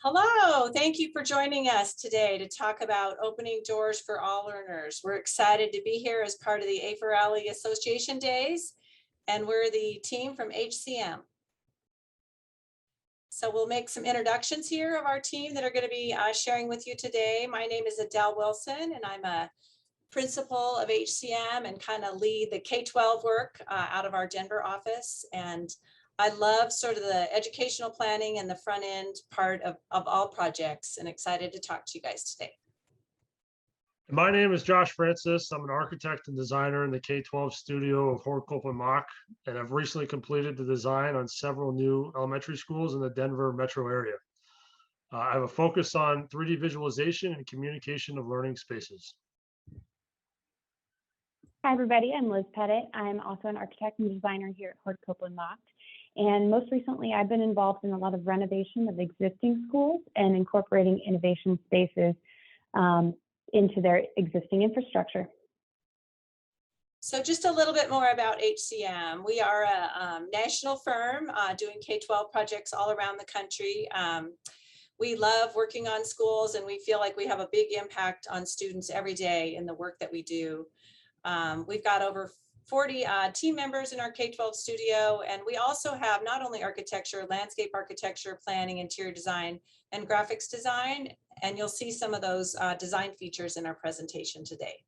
Hello, thank you for joining us today to talk about opening doors for all learners. We're excited to be here as part of the A4 Alley Association Days, and we're the team from HCM. So we'll make some introductions here of our team that are going to be sharing with you today. My name is Adele Wilson, and I'm a principal of HCM and kind of lead the K-12 work out of our Denver office. And I love sort of the educational planning and the front end part of all projects, and excited to talk to you guys today. My name is Josh Francis. I'm an architect and designer in the K-12 studio of Hort Copeland Mach, and I've recently completed the design on several new elementary schools in the Denver metro area. I have a focus on 3D visualization and communication of learning spaces. Hi, everybody. I'm Liz Pettit. I'm also an architect and designer here at Hort Copeland Mach. And most recently, I've been involved in a lot of renovation of existing schools and incorporating innovation spaces into their existing infrastructure. So just a little bit more about HCM. We are a national firm doing K-12 projects all around the country. We love working on schools, and we feel like we have a big impact on students every day in the work that we do. We've got over 40 team members in our K-12 studio, and we also have not only architecture, landscape architecture, planning, interior design, and graphics design, and you'll see some of those design features in our presentation today.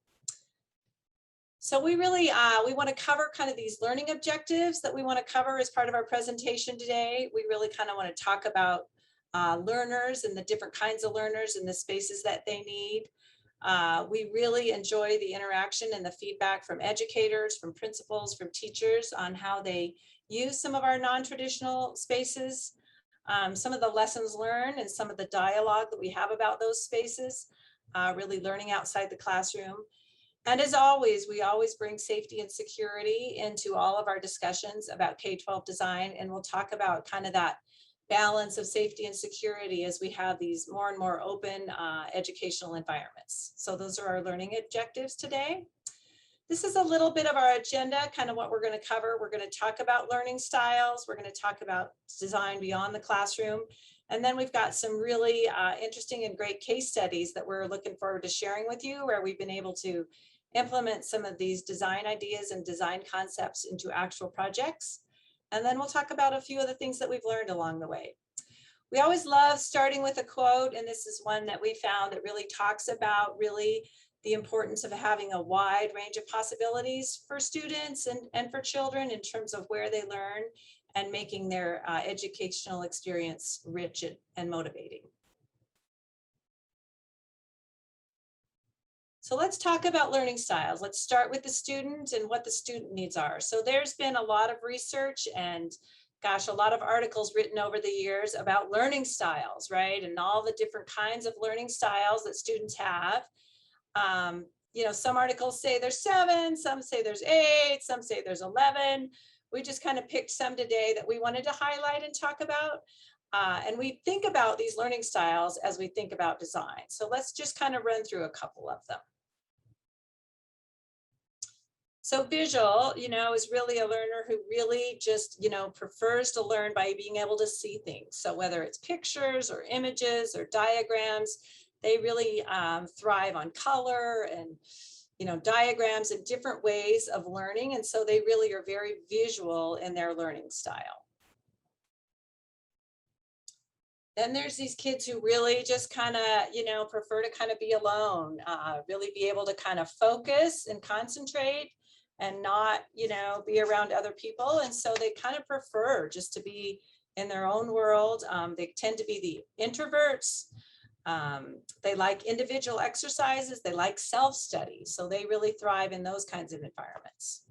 So we really, we want to cover kind of these learning objectives that we want to cover as part of our presentation today. We really kind of want to talk about learners and the different kinds of learners and the spaces that they need. We really enjoy the interaction and the feedback from educators, from principals, from teachers on how they use some of our non-traditional spaces, some of the lessons learned and some of the dialogue that we have about those spaces, really learning outside the classroom. And as always, we always bring safety and security into all of our discussions about K-12 design, and we'll talk about kind of that balance of safety and security as we have these more and more open educational environments. So those are our learning objectives today. This is a little bit of our agenda, kind of what we're going to cover. We're going to talk about learning styles. We're going to talk about design beyond the classroom. And then we've got some really interesting and great case studies that we're looking forward to sharing with you, where we've been able to implement some of these design ideas and design concepts into actual projects. And then we'll talk about a few of the things that we've learned along the way. We always love starting with a quote, and this is one that we found that really talks about really the importance of having a wide range of possibilities for students and for children in terms of where they learn and making their educational experience rich and motivating. So let's talk about learning styles. Let's start with the student and what the student needs are. So there's been a lot of research and gosh, a lot of articles written over the years about learning styles, right? And all the different kinds of learning styles that students have. You know, some articles say there's 7, some say there's 8, some say there's 11. We just kind of picked some today that we wanted to highlight and talk about. And we think about these learning styles as we think about design. So let's just kind of run through a couple of them. So visual, you know, is really a learner who really just, you know, prefers to learn by being able to see things. So whether it's pictures or images or diagrams, they really thrive on color and, you know, diagrams and different ways of learning. And so they really are very visual in their learning style. Then there's these kids who really just kind of, you know, prefer to kind of be alone, really be able to kind of focus and concentrate and not, you know, be around other people. And so they kind of prefer just to be in their own world. They tend to be the introverts. They like individual exercises. They like self-study. So they really thrive in those kinds of environments.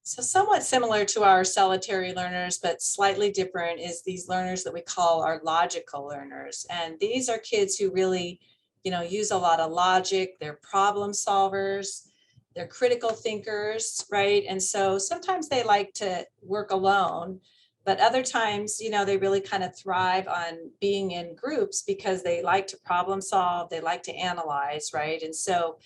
So somewhat similar to our solitary learners, but slightly different, is these learners that we call our logical learners. And these are kids who really, you know, use a lot of logic. They're problem solvers. They're critical thinkers, right? And so sometimes they like to work alone, but other times, you know, they really kind of thrive on being in groups because they like to problem solve, they like to analyze, right? And so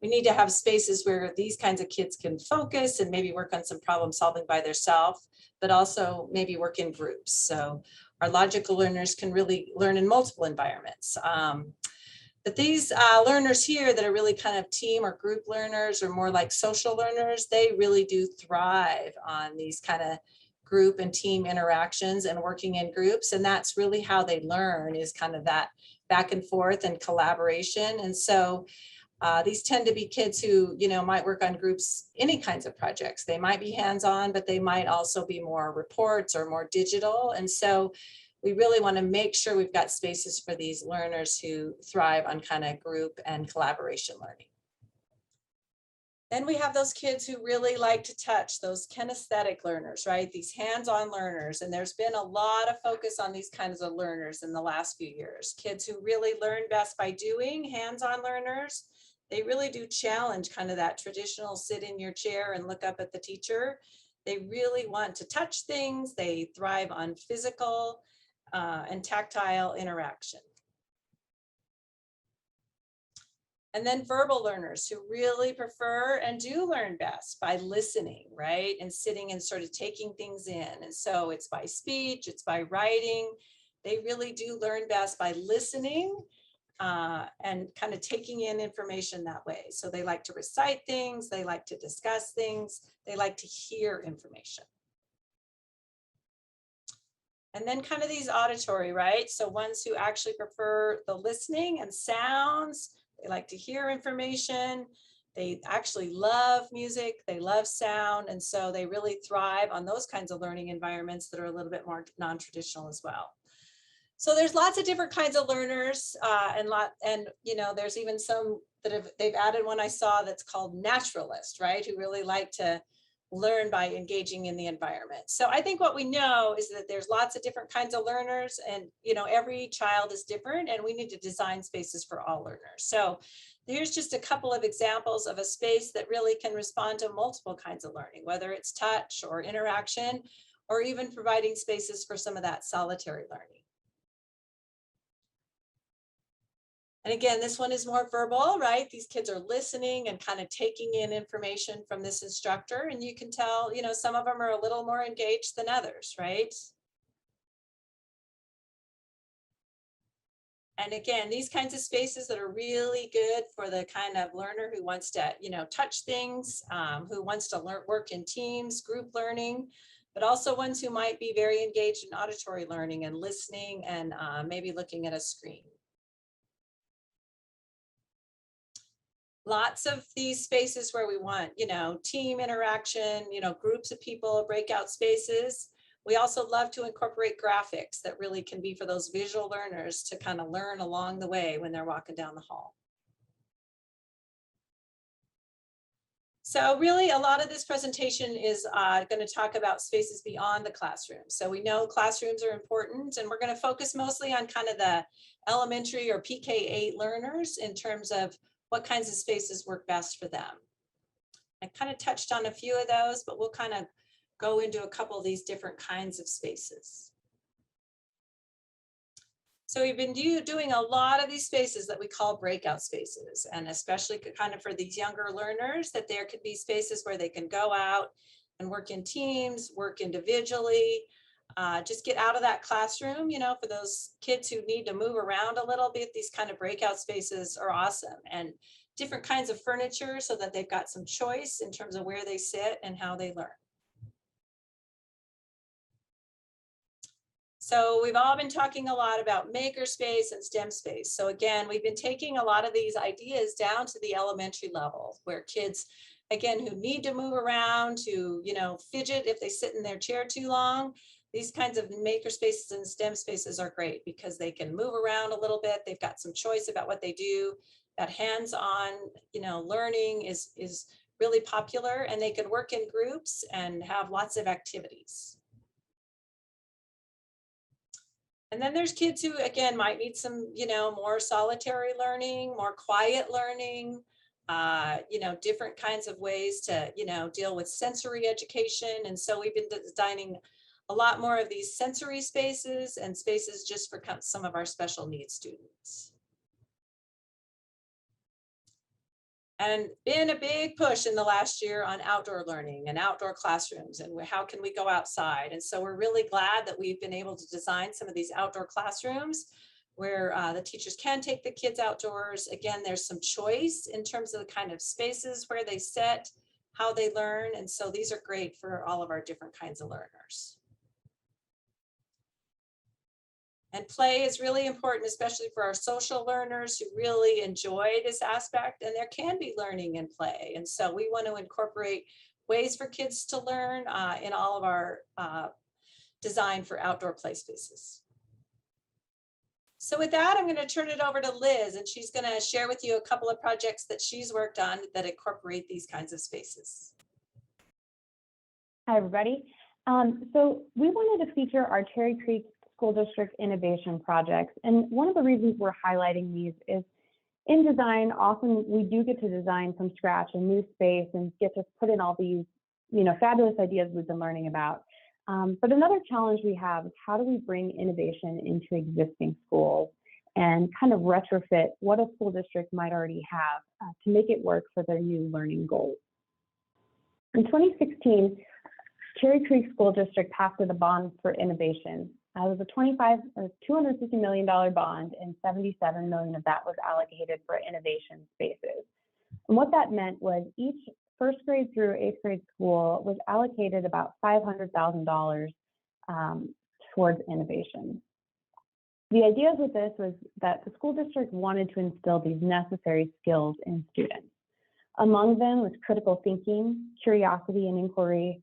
we need to have spaces where these kinds of kids can focus and maybe work on some problem solving by themselves, but also maybe work in groups. So Our logical learners can really learn in multiple environments. But these learners here that are really kind of team or group learners or more like social learners, they really do thrive on these kind of group and team interactions and working in groups. And that's really how they learn, is kind of that back and forth and collaboration. And so these tend to be kids who, might work on groups, any kinds of projects. They might be hands-on, but they might also be more reports or more digital. And so we really want to make sure we've got spaces for these learners who thrive on kind of group and collaboration learning. Then we have those kids who really like to touch, those kinesthetic learners, right? These hands-on learners. And there's been a lot of focus on these kinds of learners in the last few years. Kids who really learn best by doing, hands-on learners. They really do challenge kind of that traditional sit in your chair and look up at the teacher. They really want to touch things. They thrive on physical and tactile interaction. And then verbal learners who really prefer and do learn best by listening, right? And sitting and sort of taking things in. And so it's by speech, it's by writing. They really do learn best by listening and kind of taking in information that way. So they like to recite things, they like to discuss things, they like to hear information. And then kind of these auditory, right? So ones who actually prefer the listening and sounds, they like to hear information, they actually love music, they love sound, and so they really thrive on those kinds of learning environments that are a little bit more non-traditional as well. So there's lots of different kinds of learners and there's even some that they've added one I saw that's called naturalist, right? Who really like to learn by engaging in the environment. So I think what we know is that there's lots of different kinds of learners, and every child is different, and we need to design spaces for all learners. So here's just a couple of examples of a space that really can respond to multiple kinds of learning, whether it's touch or interaction, or even providing spaces for some of that solitary learning. And again, this one is more verbal, right? These kids are listening and kind of taking in information from this instructor. And you can tell, some of them are a little more engaged than others, right? And again, these kinds of spaces that are really good for the kind of learner who wants to, touch things, who wants to work in teams, group learning, but also ones who might be very engaged in auditory learning and listening and maybe looking at a screen. Lots of these spaces where we want, team interaction, groups of people, breakout spaces. We also love to incorporate graphics that really can be for those visual learners to kind of learn along the way when they're walking down the hall. So really a lot of this presentation is going to talk about spaces beyond the classroom. So we know classrooms are important, and we're going to focus mostly on kind of the elementary or PK8 learners in terms of what kinds of spaces work best for them. I kind of touched on a few of those, but we'll kind of go into a couple of these different kinds of spaces. So we've been doing a lot of these spaces that we call breakout spaces, and especially kind of for these younger learners, that there could be spaces where they can go out and work in teams, work individually, just get out of that classroom. For those kids who need to move around a little bit, these kind of breakout spaces are awesome, and different kinds of furniture so that they've got some choice in terms of where they sit and how they learn. So we've all been talking a lot about makerspace and STEM space. So again, we've been taking a lot of these ideas down to the elementary level, where kids, again, who need to move around, who, fidget if they sit in their chair too long, these kinds of maker spaces and STEM spaces are great because they can move around a little bit. They've got some choice about what they do. That hands-on, learning is really popular, and they can work in groups and have lots of activities. And then there's kids who, again, might need some, more solitary learning, more quiet learning, different kinds of ways to, deal with sensory education. And so we've been designing a lot more of these sensory spaces and spaces just for some of our special needs students. And been a big push in the last year on outdoor learning and outdoor classrooms and how can we go outside. And so we're really glad that we've been able to design some of these outdoor classrooms where the teachers can take the kids outdoors. Again, there's some choice in terms of the kind of spaces where they sit, how they learn. And so these are great for all of our different kinds of learners. And play is really important, especially for our social learners who really enjoy this aspect, and there can be learning in play. And so we want to incorporate ways for kids to learn in all of our design for outdoor play spaces. So with that, I'm going to turn it over to Liz, and she's going to share with you a couple of projects that she's worked on that incorporate these kinds of spaces. Hi, everybody. So we wanted to feature our Cherry Creek School District innovation projects. And one of the reasons we're highlighting these is in design, often we do get to design from scratch a new space and get to put in all these, fabulous ideas we've been learning about. But another challenge we have is how do we bring innovation into existing schools and kind of retrofit what a school district might already have to make it work for their new learning goals. In 2016, Cherry Creek School District passed the Bond for Innovation. It was a $250 million bond, and $77 million of that was allocated for innovation spaces. And what that meant was each first grade through eighth grade school was allocated about $500,000 towards innovation. The idea with this was that the school district wanted to instill these necessary skills in students. Among them was critical thinking, curiosity and inquiry,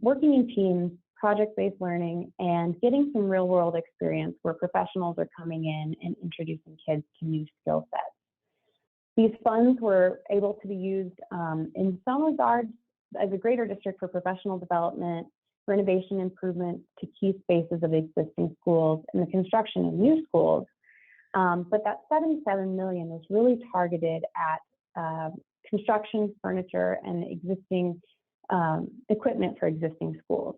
working in teams, project-based learning, and getting some real-world experience where professionals are coming in and introducing kids to new skill sets. These funds were able to be used in some regards as a greater district for professional development, renovation improvements to key spaces of existing schools, and the construction of new schools. But that $77 million was really targeted at construction, furniture, and existing equipment for existing schools.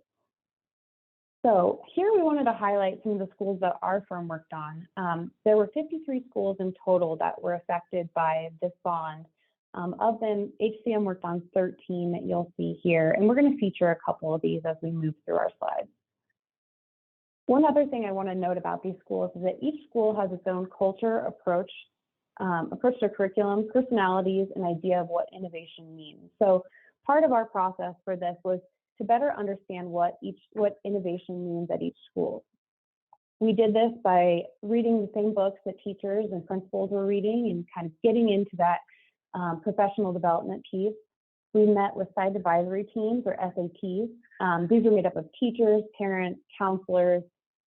So here we wanted to highlight some of the schools that our firm worked on. There were 53 schools in total that were affected by this bond. Of them, HCM worked on 13 that you'll see here, and we're going to feature a couple of these as we move through our slides. One other thing I want to note about these schools is that each school has its own culture, approach to curriculum, personalities, and idea of what innovation means. So part of our process for this was to better understand what innovation means at each school. We did this by reading the same books that teachers and principals were reading and kind of getting into that professional development piece. We met with site advisory teams, or SATs. These are made up of teachers, parents, counselors,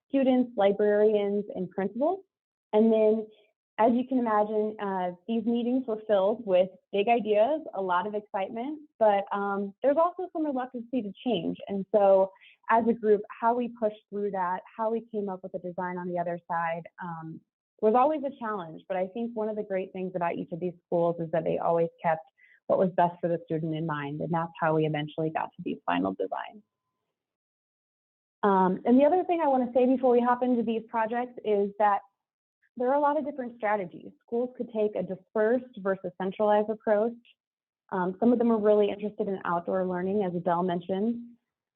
students, librarians, and principals. And then, as you can imagine, these meetings were filled with big ideas, a lot of excitement, but there's also some reluctance to change. And so as a group, how we pushed through that, how we came up with a design on the other side was always a challenge. But I think one of the great things about each of these schools is that they always kept what was best for the student in mind. And that's how we eventually got to these final designs. And the other thing I want to say before we hop into these projects is that there are a lot of different strategies. Schools could take a dispersed versus centralized approach. Some of them are really interested in outdoor learning, as Adele mentioned.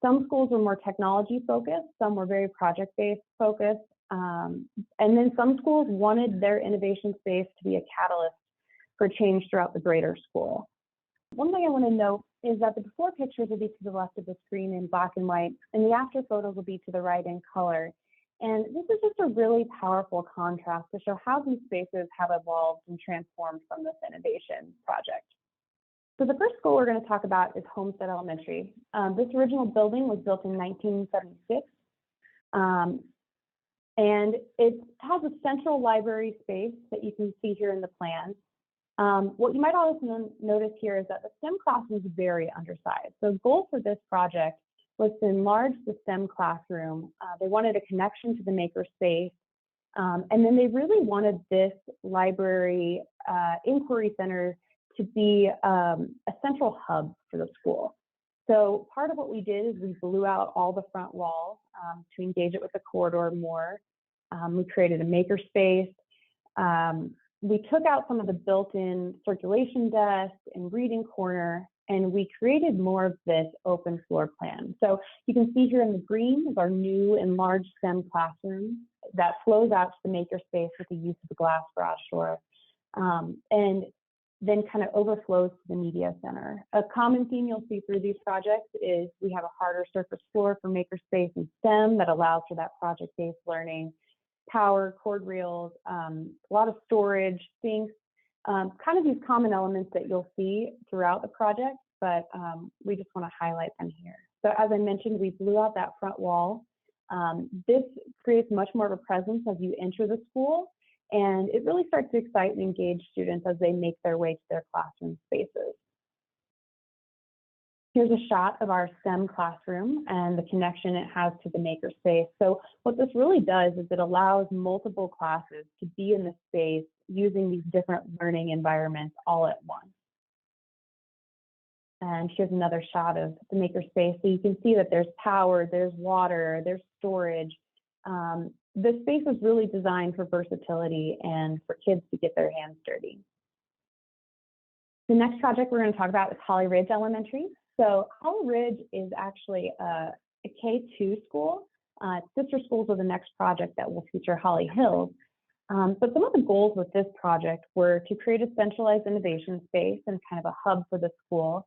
Some schools were more technology focused, some were very project-based focused. And then some schools wanted their innovation space to be a catalyst for change throughout the greater school. One thing I want to note is that the before pictures will be to the left of the screen in black and white, and the after photos will be to the right in color. And this is just a really powerful contrast to show how these spaces have evolved and transformed from this innovation project. So the first school we're going to talk about is Homestead Elementary. This original building was built in 1976. And it has a central library space that you can see here in the plan. What you might also notice here is that the STEM classroom is very undersized. So the goal for this project was to enlarge the STEM classroom. They wanted a connection to the maker space. And then they really wanted this library inquiry center to be a central hub for the school. So part of what we did is we blew out all the front walls to engage it with the corridor more. We created a maker space. we took out some of the built-in circulation desk and reading corner, and we created more of this open floor plan. So you can see here in the green is our new enlarged STEM classroom that flows out to the makerspace with the use of the glass garage door, and then kind of overflows to the media center. A common theme you'll see through these projects is we have a harder surface floor for makerspace and STEM that allows for that project-based learning, power, cord reels, a lot of storage, sinks, kind of these common elements that you'll see throughout the project, but we just want to highlight them here. So as I mentioned, we blew out that front wall. This creates much more of a presence as you enter the school, and it really starts to excite and engage students as they make their way to their classroom spaces. Here's a shot of our STEM classroom and the connection it has to the makerspace. So what this really does is it allows multiple classes to be in the space using these different learning environments all at once. And here's another shot of the makerspace. So you can see that there's power, there's water, there's storage. The space is really designed for versatility and for kids to get their hands dirty. The next project we're going to talk about is Holly Ridge Elementary. So Holly Ridge is actually a K-2 school. Sister schools are the next project that will feature Holly Hills. But some of the goals with this project were to create a centralized innovation space and kind of a hub for the school.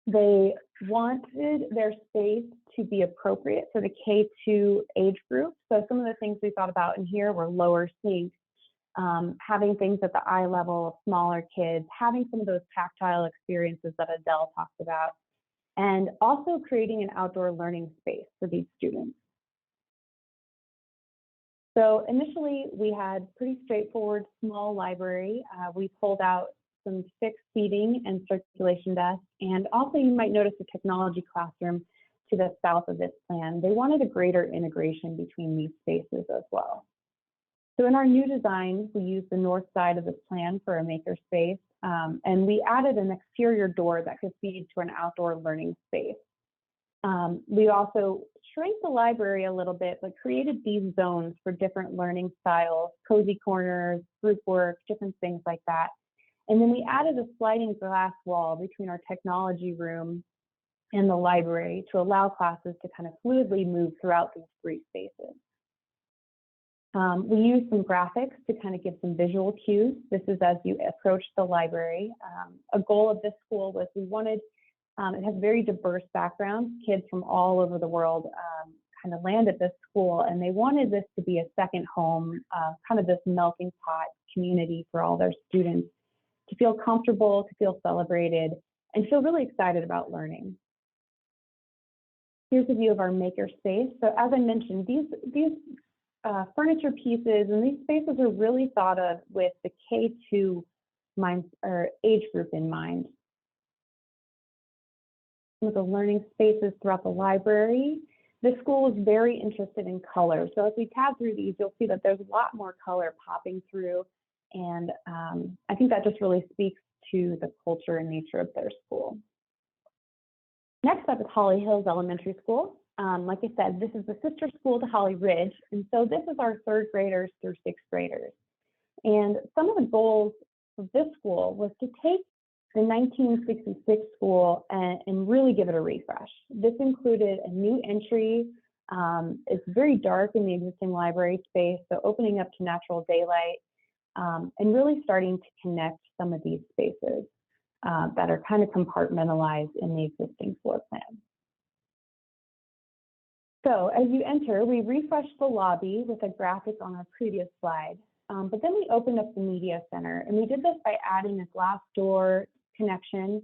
They wanted their space to be appropriate for the K-2 age group. So some of the things we thought about in here were lower sinks, having things at the eye level of smaller kids, having some of those tactile experiences that Adele talked about, and also creating an outdoor learning space for these students. So initially, we had pretty straightforward small library. We pulled out some fixed seating and circulation desks, and also you might notice a technology classroom to the south of this plan. They wanted a greater integration between these spaces as well. So in our new design, we used the north side of this plan for a maker space, and we added an exterior door that could feed to an outdoor learning space. We also shrank the library a little bit, but created these zones for different learning styles, cozy corners, group work, different things like that. And then we added a sliding glass wall between our technology room and the library to allow classes to kind of fluidly move throughout these three spaces. We used some graphics to kind of give some visual cues. This is as you approach the library. A goal of this school was we wanted, it has very diverse backgrounds. Kids from all over the world kind of land at this school, and they wanted this to be a second home, kind of this melting pot community for all their students to feel comfortable, to feel celebrated, and feel really excited about learning. Here's a view of our maker space. So as I mentioned, these furniture pieces and these spaces are really thought of with the K-2 age group in mind. Some of the learning spaces throughout the library. The school was very interested in color. So as we tab through these, you'll see that there's a lot more color popping through. And I think that just really speaks to the culture and nature of their school. Next up is Holly Hills Elementary School. Like I said, this is the sister school to Holly Ridge. And so this is our third graders through sixth graders. And some of the goals of this school was to take the 1966 school and really give it a refresh. This included a new entry. It's very dark in the existing library space, so opening up to natural daylight and really starting to connect some of these spaces that are kind of compartmentalized in the existing floor plan. So as you enter, we refreshed the lobby with a graphic on our previous slide, but then we opened up the media center, and we did this by adding a glass door connection.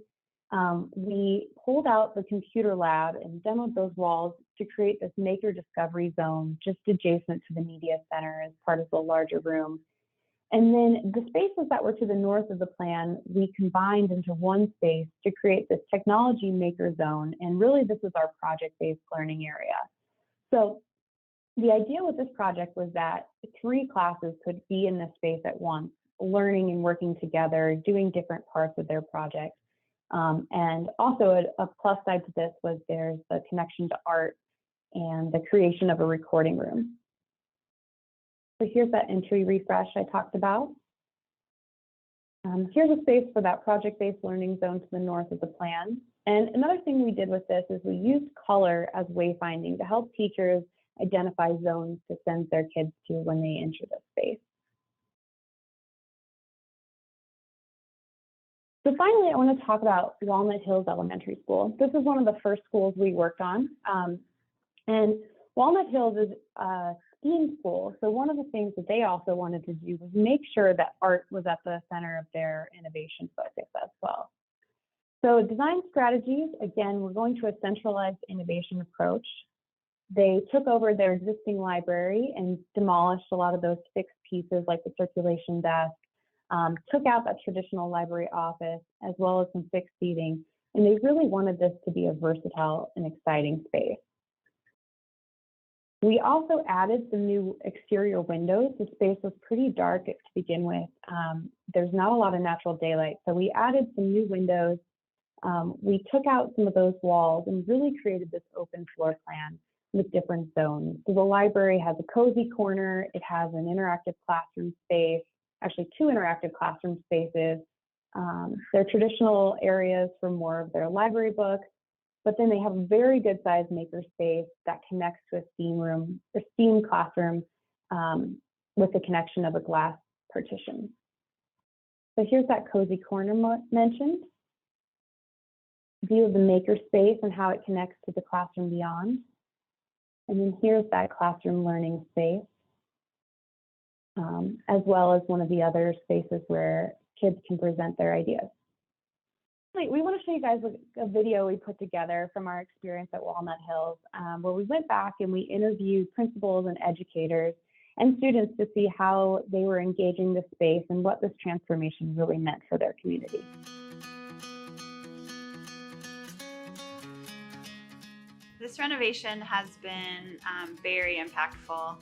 We pulled out the computer lab and demoed those walls to create this maker discovery zone just adjacent to the media center as part of the larger room. And then the spaces that were to the north of the plan, we combined into one space to create this technology maker zone. And really, this is our project-based learning area. So the idea with this project was that 3 classes could be in this space at once, learning and working together, doing different parts of their project. And also a plus side to this was there's the connection to art and the creation of a recording room. So here's that entry refresh I talked about. Here's a space for that project-based learning zone to the north of the plan. And another thing we did with this is we used color as wayfinding to help teachers identify zones to send their kids to when they enter this space. So finally, I want to talk about Walnut Hills Elementary School. This is one of the first schools we worked on. And Walnut Hills is a STEAM school. So one of the things that they also wanted to do was make sure that art was at the center of their innovation focus as well. So design strategies, again, we're going to a centralized innovation approach. They took over their existing library and demolished a lot of those fixed pieces like the circulation desk, took out that traditional library office, as well as some fixed seating. And they really wanted this to be a versatile and exciting space. We also added some new exterior windows. The space was pretty dark to begin with. There's not a lot of natural daylight. So we added some new windows. We took out some of those walls and really created this open floor plan with different zones. So the library has a cozy corner. It has an interactive classroom space, actually 2 interactive classroom spaces. They're traditional areas for more of their library books, but then they have a very good sized maker space that connects to a STEAM room, a STEAM classroom with the connection of a glass partition. So here's that cozy corner mentioned. View of the maker space and how it connects to the classroom beyond. And then here's that classroom learning space, as well as one of the other spaces where kids can present their ideas. We want to show you guys a video we put together from our experience at Walnut Hills, where we went back and we interviewed principals and educators and students to see how they were engaging the space and what this transformation really meant for their community. This renovation has been very impactful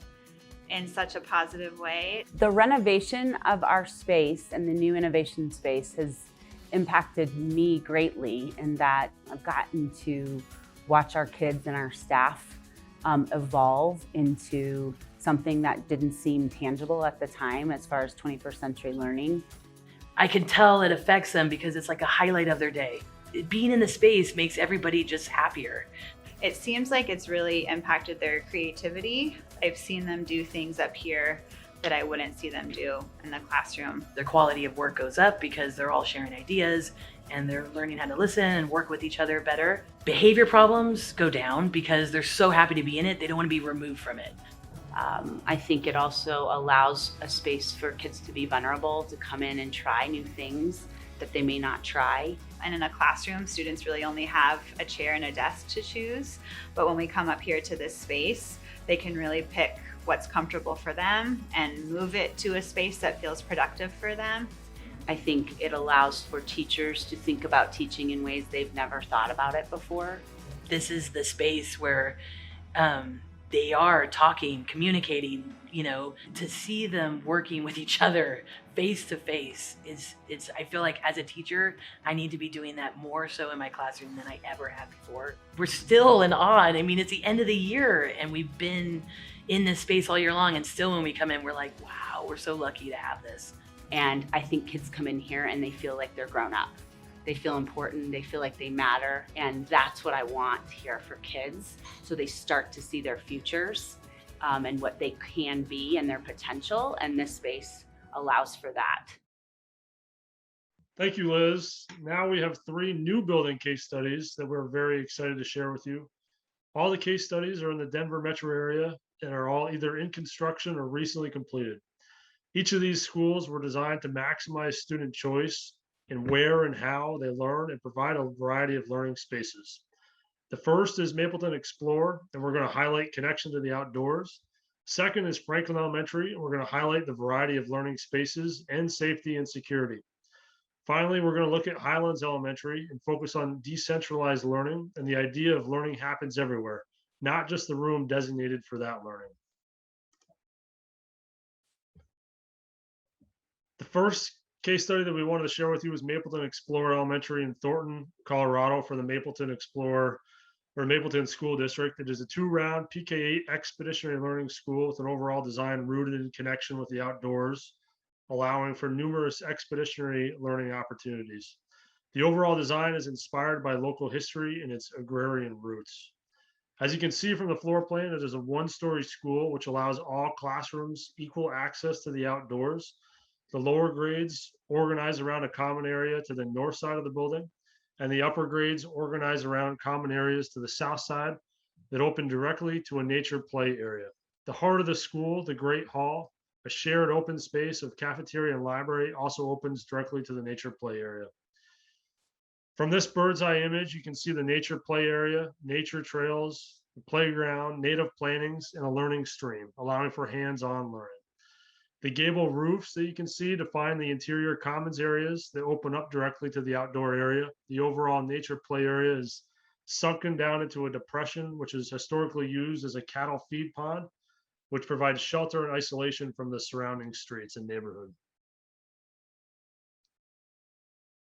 in such a positive way. The renovation of our space and the new innovation space has impacted me greatly in that I've gotten to watch our kids and our staff evolve into something that didn't seem tangible at the time as far as 21st century learning. I can tell it affects them because it's like a highlight of their day. Being in the space makes everybody just happier. It seems like it's really impacted their creativity. I've seen them do things up here that I wouldn't see them do in the classroom. Their quality of work goes up because they're all sharing ideas and they're learning how to listen and work with each other better. Behavior problems go down because they're so happy to be in it, they don't want to be removed from it. I think it also allows a space for kids to be vulnerable, to come in and try new things that they may not try. And in a classroom, students really only have a chair and a desk to choose. But when we come up here to this space, they can really pick what's comfortable for them and move it to a space that feels productive for them. I think it allows for teachers to think about teaching in ways they've never thought about it before. This is the space where they are talking, communicating, to see them working with each other face to face it's I feel like as a teacher, I need to be doing that more so in my classroom than I ever have before. We're still in awe. I mean, it's the end of the year and we've been in this space all year long, and still when we come in, we're like, wow, we're so lucky to have this. And I think kids come in here and they feel like they're grown up. They feel important, they feel like they matter, and that's what I want here for kids. So they start to see their futures and what they can be and their potential, and this space allows for that. Thank you, Liz. Now we have 3 new building case studies that we're very excited to share with you. All the case studies are in the Denver metro area and are all either in construction or recently completed. Each of these schools were designed to maximize student choice in where and how they learn and provide a variety of learning spaces. The first is Mapleton Explore, and we're going to highlight connection to the outdoors. Second is Franklin Elementary, and we're going to highlight the variety of learning spaces and safety and security. Finally, we're going to look at Highlands Elementary and focus on decentralized learning and the idea of learning happens everywhere, not just the room designated for that learning. The first case study that we wanted to share with you is Mapleton Explore Elementary in Thornton, Colorado, for the Mapleton Explore for Mapleton School District. It is a 2-round PK8 expeditionary learning school with an overall design rooted in connection with the outdoors, allowing for numerous expeditionary learning opportunities. The overall design is inspired by local history and its agrarian roots. As you can see from the floor plan, it is a 1-story school, which allows all classrooms equal access to the outdoors. The lower grades organize around a common area to the north side of the building, and the upper grades organize around common areas to the south side that open directly to a nature play area. The heart of the school, the Great Hall, a shared open space of cafeteria and library, also opens directly to the nature play area. From this bird's eye image, you can see the nature play area, nature trails, the playground, native plantings, and a learning stream, allowing for hands-on learning. The gable roofs that you can see define the interior commons areas that open up directly to the outdoor area. The overall nature play area is sunken down into a depression, which is historically used as a cattle feed pond, which provides shelter and isolation from the surrounding streets and neighborhood.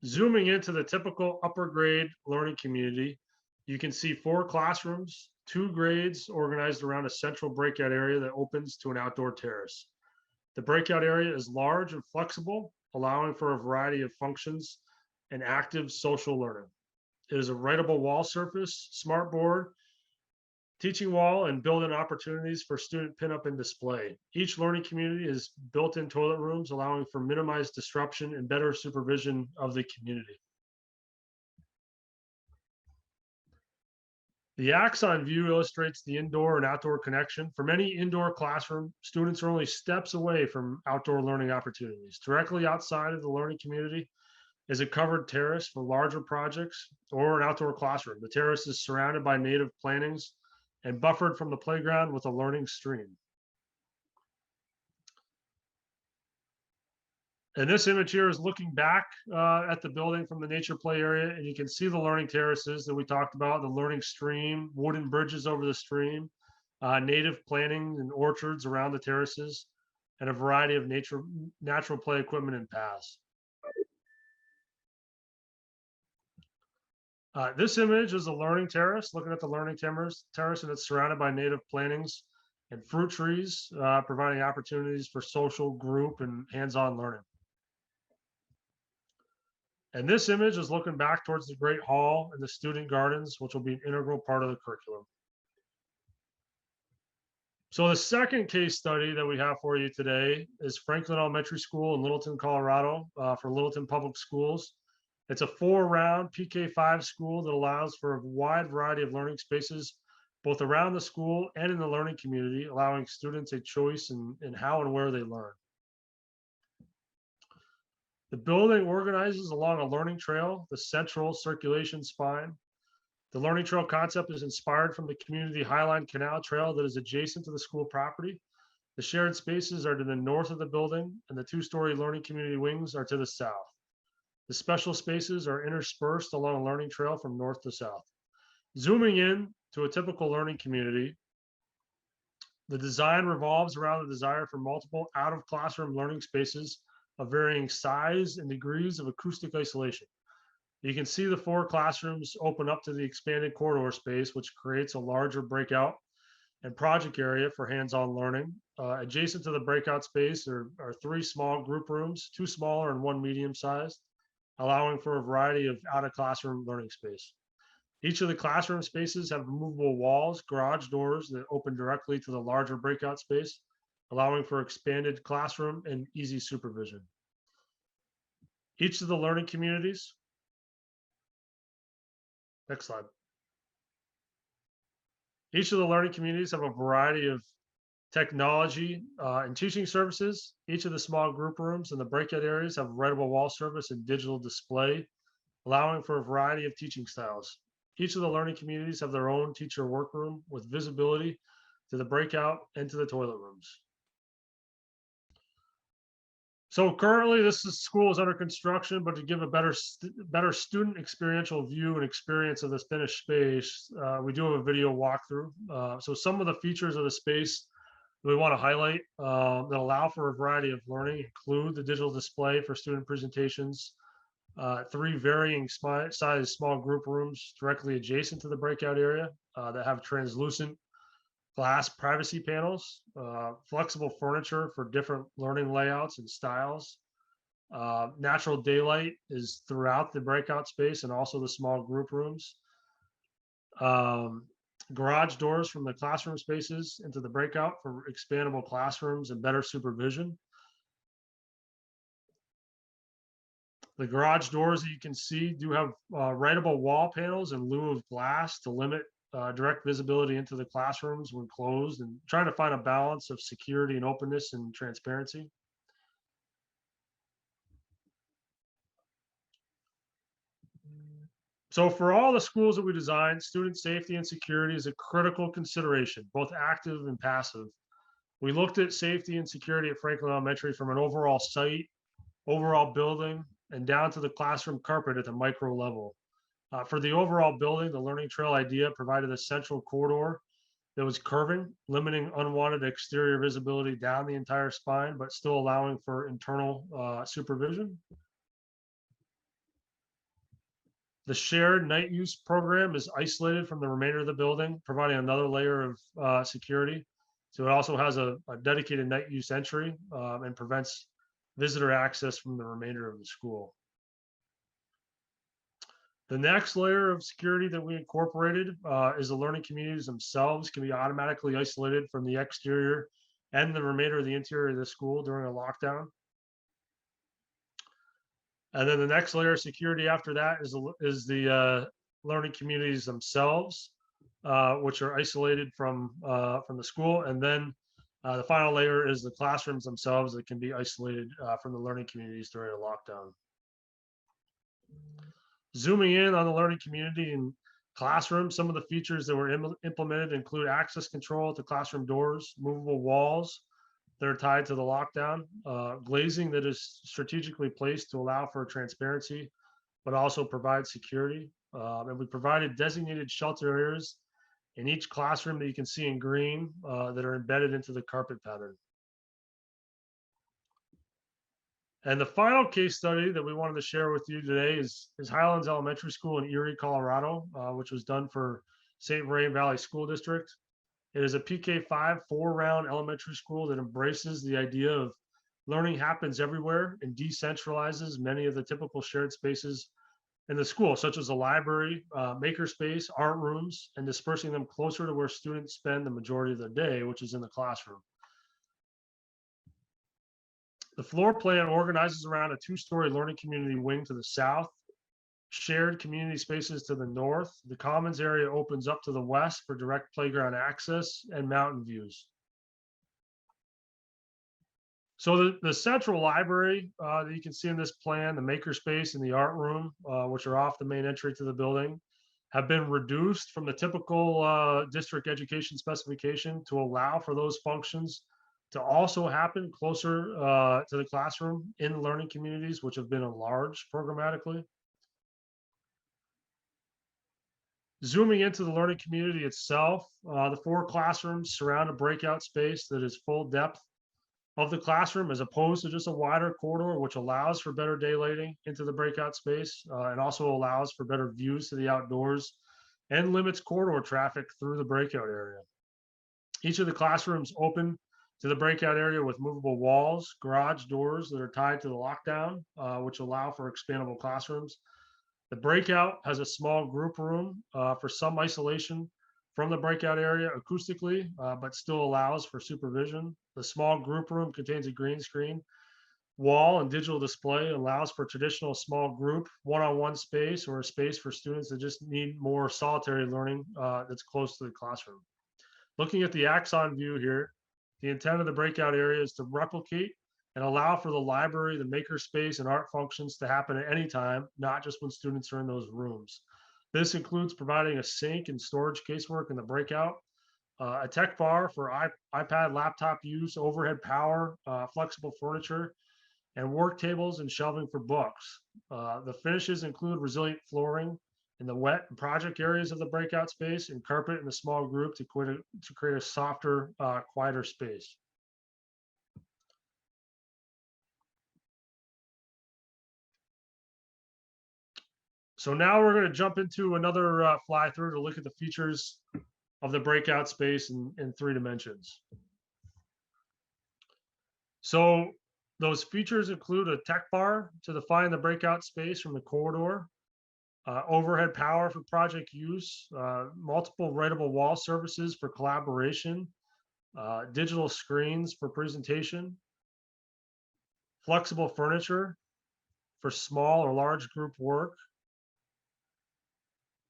Zooming into the typical upper grade learning community, you can see 4 classrooms, 2 grades organized around a central breakout area that opens to an outdoor terrace. The breakout area is large and flexible, allowing for a variety of functions and active social learning. It is a writable wall surface, smart board, teaching wall, and built-in opportunities for student pinup and display. Each learning community is built-in toilet rooms, allowing for minimized disruption and better supervision of the community. The axon view illustrates the indoor and outdoor connection. For many indoor classroom, students are only steps away from outdoor learning opportunities. Directly outside of the learning community is a covered terrace for larger projects or an outdoor classroom. The terrace is surrounded by native plantings and buffered from the playground with a learning stream. And this image here is looking back at the building from the nature play area, and you can see the learning terraces that we talked about, the learning stream, wooden bridges over the stream, native plantings and orchards around the terraces, and a variety of natural play equipment and paths. This image is a learning terrace, looking at the learning terrace, and it's surrounded by native plantings and fruit trees, providing opportunities for social, group, and hands-on learning. And this image is looking back towards the Great Hall and the student gardens, which will be an integral part of the curriculum. So the second case study that we have for you today is Franklin Elementary School in Littleton, Colorado, for Littleton Public Schools. It's a 4-round PK5 school that allows for a wide variety of learning spaces, both around the school and in the learning community, allowing students a choice in how and where they learn. The building organizes along a learning trail, the central circulation spine. The learning trail concept is inspired from the community Highline Canal Trail that is adjacent to the school property. The shared spaces are to the north of the building, and the 2-story learning community wings are to the south. The special spaces are interspersed along a learning trail from north to south. Zooming in to a typical learning community, the design revolves around the desire for multiple out-of-classroom learning spaces of varying size and degrees of acoustic isolation. You can see the 4 classrooms open up to the expanded corridor space, which creates a larger breakout and project area for hands-on learning. Adjacent to the breakout space are 3 small group rooms, 2 smaller and 1 medium-sized, allowing for a variety of out-of-classroom learning space. Each of the classroom spaces have removable walls, garage doors that open directly to the larger breakout space, allowing for expanded classroom and easy supervision. Each of the learning communities, next slide. Each of the learning communities have a variety of technology and teaching services. Each of the small group rooms and the breakout areas have writable wall service and digital display, allowing for a variety of teaching styles. Each of the learning communities have their own teacher workroom with visibility to the breakout and to the toilet rooms. So currently this school is under construction, but to give a better student experiential view and experience of this finished space, we do have a video walkthrough. So some of the features of the space that we want to highlight that allow for a variety of learning include the digital display for student presentations, Three varying size small group rooms directly adjacent to the breakout area that have translucent glass privacy panels, flexible furniture for different learning layouts and styles. Natural daylight is throughout the breakout space and also the small group rooms. Garage doors from the classroom spaces into the breakout for expandable classrooms and better supervision. The garage doors that you can see do have writable wall panels in lieu of glass to limit direct visibility into the classrooms when closed, and trying to find a balance of security and openness and transparency. So for all the schools that we design, student safety and security is a critical consideration, both active and passive. We looked at safety and security at Franklin Elementary from an overall site, overall building, and down to the classroom carpet at the micro level. For the overall building, the learning trail idea provided a central corridor that was curving, limiting unwanted exterior visibility down the entire spine, but still allowing for internal supervision. The shared night use program is isolated from the remainder of the building, providing another layer of security. So it also has a dedicated night use entry and prevents visitor access from the remainder of the school. The next layer of security that we incorporated is the learning communities themselves can be automatically isolated from the exterior and the remainder of the interior of the school during a lockdown. And then the next layer of security after that is the learning communities themselves, which are isolated from the school. And then the final layer is the classrooms themselves that can be isolated from the learning communities during a lockdown. Zooming in on the learning community and classroom, some of the features that were implemented include access control at the classroom doors, movable walls that are tied to the lockdown, glazing that is strategically placed to allow for transparency, but also provide security. And we provided designated shelter areas in each classroom that you can see in green that are embedded into the carpet pattern. And the final case study that we wanted to share with you today is Highlands Elementary School in Erie, Colorado, which was done for St. Vrain Valley School District. It is a PK5 4-round elementary school that embraces the idea of learning happens everywhere and decentralizes many of the typical shared spaces in the school, such as a library, makerspace, art rooms, and dispersing them closer to where students spend the majority of their day, which is in the classroom. The floor plan organizes around a 2-story learning community wing to the south, shared community spaces to the north. The commons area opens up to the west for direct playground access and mountain views. So the central library that you can see in this plan, the makerspace and the art room, which are off the main entry to the building, have been reduced from the typical district education specification to allow for those functions to also happen closer to the classroom in learning communities, which have been enlarged programmatically. Zooming into the learning community itself, the 4 classrooms surround a breakout space that is full depth of the classroom as opposed to just a wider corridor, which allows for better daylighting into the breakout space and also allows for better views to the outdoors and limits corridor traffic through the breakout area. Each of the classrooms open to the breakout area with movable walls, garage doors that are tied to the lockdown, which allow for expandable classrooms. The breakout has a small group room for some isolation from the breakout area acoustically, but still allows for supervision. The small group room contains a green screen wall and digital display, allows for traditional small group one-on-one space or a space for students that just need more solitary learning that's close to the classroom. Looking at the axon view here, the intent of the breakout area is to replicate and allow for the library, the makerspace, and art functions to happen at any time, not just when students are in those rooms. This includes providing a sink and storage casework in the breakout, a tech bar for iPad, laptop use, overhead power, flexible furniture, and work tables and shelving for books. The finishes include resilient flooring in the wet and project areas of the breakout space and carpet in the small group to create a softer, quieter space. So now we're going to jump into another fly through to look at the features of the breakout space in 3 dimensions. So those features include a tech bar to define the breakout space from the corridor, overhead power for project use, multiple writable wall surfaces for collaboration, digital screens for presentation, flexible furniture for small or large group work,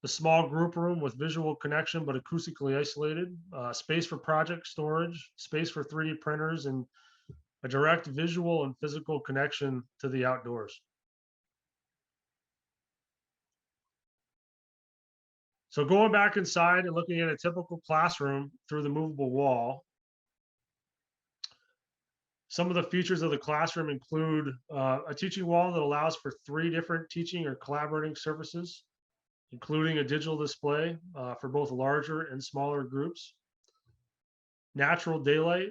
the small group room with visual connection but acoustically isolated, space for project storage, space for 3D printers, and a direct visual and physical connection to the outdoors. So going back inside and looking at a typical classroom through the movable wall, some of the features of the classroom include a teaching wall that allows for 3 different teaching or collaborating surfaces, including a digital display for both larger and smaller groups. Natural daylight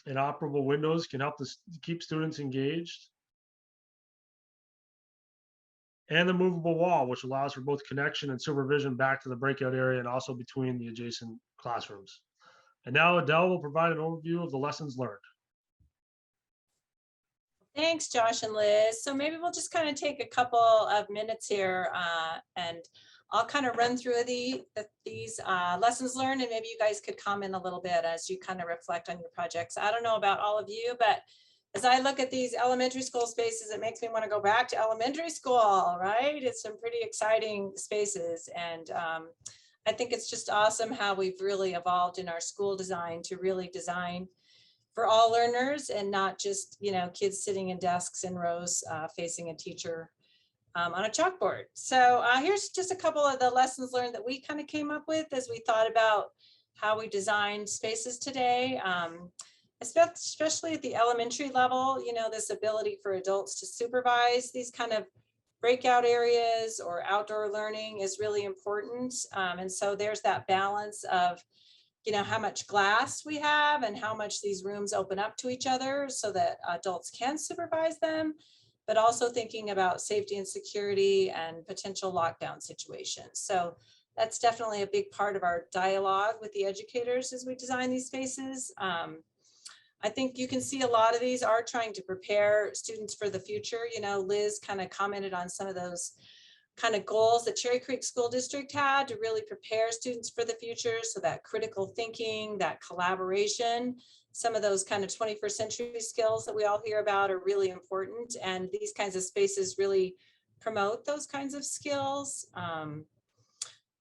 and operable windows can help to keep students engaged. And the movable wall, which allows for both connection and supervision back to the breakout area and also between the adjacent classrooms. And now Adele will provide an overview of the lessons learned. Thanks, Josh and Liz. So maybe we'll just kind of take a couple of minutes here and I'll kind of run through these lessons learned, and maybe you guys could comment a little bit as you kind of reflect on your projects. I don't know about all of you, but as I look at these elementary school spaces, it makes me want to go back to elementary school, right? It's some pretty exciting spaces. And I think it's just awesome how we've really evolved in our school design to really design for all learners and not just, you know, kids sitting in desks in rows facing a teacher on a chalkboard. So here's just a couple of the lessons learned that we kind of came up with as we thought about how we design spaces today, especially at the elementary level. You know, this ability for adults to supervise these kind of breakout areas or outdoor learning is really important. And so there's that balance of, you know, how much glass we have and how much these rooms open up to each other so that adults can supervise them, but also thinking about safety and security and potential lockdown situations. So that's definitely a big part of our dialogue with the educators as we design these spaces. I think you can see a lot of these are trying to prepare students for the future. You know, Liz kind of commented on some of those kind of goals that Cherry Creek School District had to really prepare students for the future. So that critical thinking, that collaboration, some of those kind of 21st century skills that we all hear about are really important. And these kinds of spaces really promote those kinds of skills.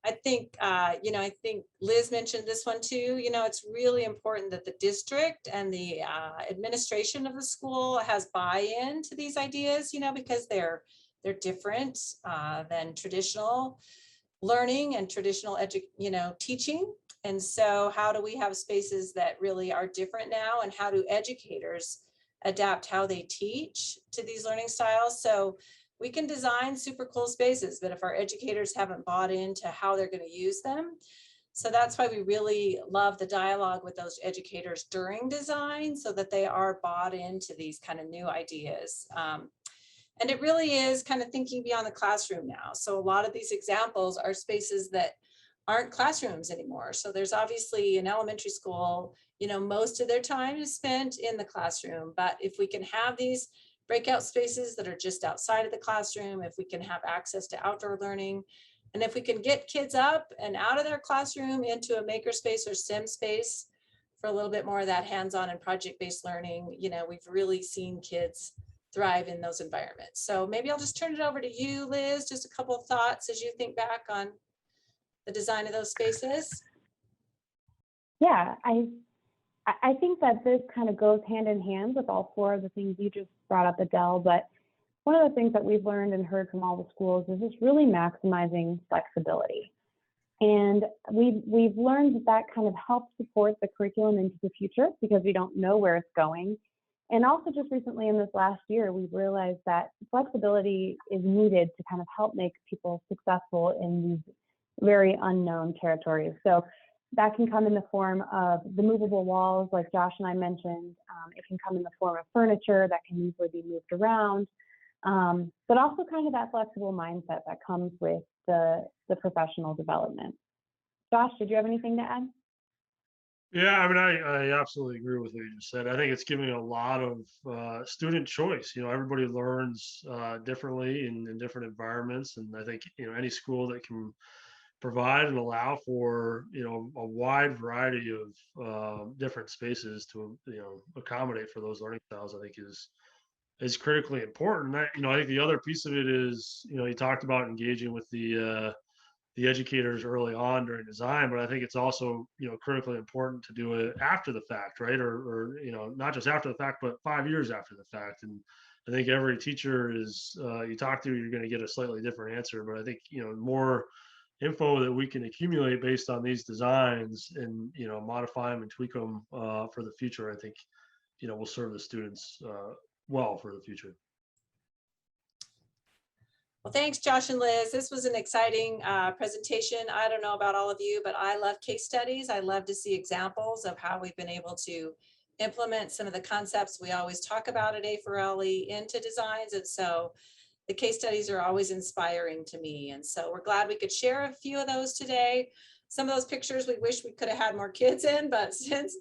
I think, you know, I think Liz mentioned this one too. You know, it's really important that the district and the administration of the school has buy-in to these ideas, you know, because they're different than traditional learning and traditional teaching. And so how do we have spaces that really are different now, and how do educators adapt how they teach to these learning styles? So we can design super cool spaces, but if our educators haven't bought into how they're going to use them, so that's why we really love the dialogue with those educators during design, so that they are bought into these kind of new ideas. And it really is kind of thinking beyond the classroom now. So a lot of these examples are spaces that aren't classrooms anymore. So there's obviously in elementary school, you know, most of their time is spent in the classroom. But if we can have these breakout spaces that are just outside of the classroom, if we can have access to outdoor learning, and if we can get kids up and out of their classroom into a makerspace or STEM space for a little bit more of that hands-on and project-based learning, you know, we've really seen kids thrive in those environments. So maybe I'll just turn it over to you, Liz, just a couple of thoughts as you think back on the design of those spaces. Yeah, I think that this kind of goes hand in hand with all 4 of the things you just brought up, Adele. But one of the things that we've learned and heard from all the schools is just really maximizing flexibility. And we've learned that that kind of helps support the curriculum into the future because we don't know where it's going. And also just recently in this last year, we've realized that flexibility is needed to kind of help make people successful in these very unknown territories. So that can come in the form of the movable walls, like Josh and I mentioned. It can come in the form of furniture that can easily be moved around. but also kind of that flexible mindset that comes with the professional development. Josh, did you have anything to add? Yeah, I mean, I absolutely agree with what you just said. I think it's giving a lot of student choice. Everybody learns differently in different environments, and I think any school that can provide and allow for a wide variety of different spaces to accommodate for those learning styles, I think is critically important. I think the other piece of it is you talked about engaging with the educators early on during design, but I think it's also critically important to do it after the fact, right? Or not just after the fact, but 5 years after the fact. And I think every teacher is you talk to, you're going to get a slightly different answer. But I think more info that we can accumulate based on these designs and modify them and tweak them for the future, I think will serve the students well for the future. Well, thanks, Josh and Liz. This was an exciting presentation. I don't know about all of you, but I love case studies. I love to see examples of how we've been able to implement some of the concepts we always talk about at A4LE into designs. And so the case studies are always inspiring to me. And so we're glad we could share a few of those today. Some of those pictures we wish we could have had more kids in, but since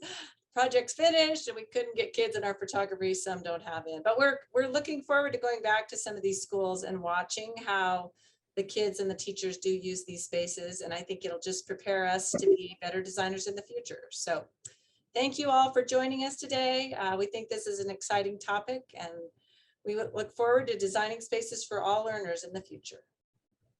project's finished and we couldn't get kids in our photography, some don't have in. But we're looking forward to going back to some of these schools and watching how the kids and the teachers do use these spaces. And I think it'll just prepare us to be better designers in the future. So thank you all for joining us today. We think this is an exciting topic, and we look forward to designing spaces for all learners in the future.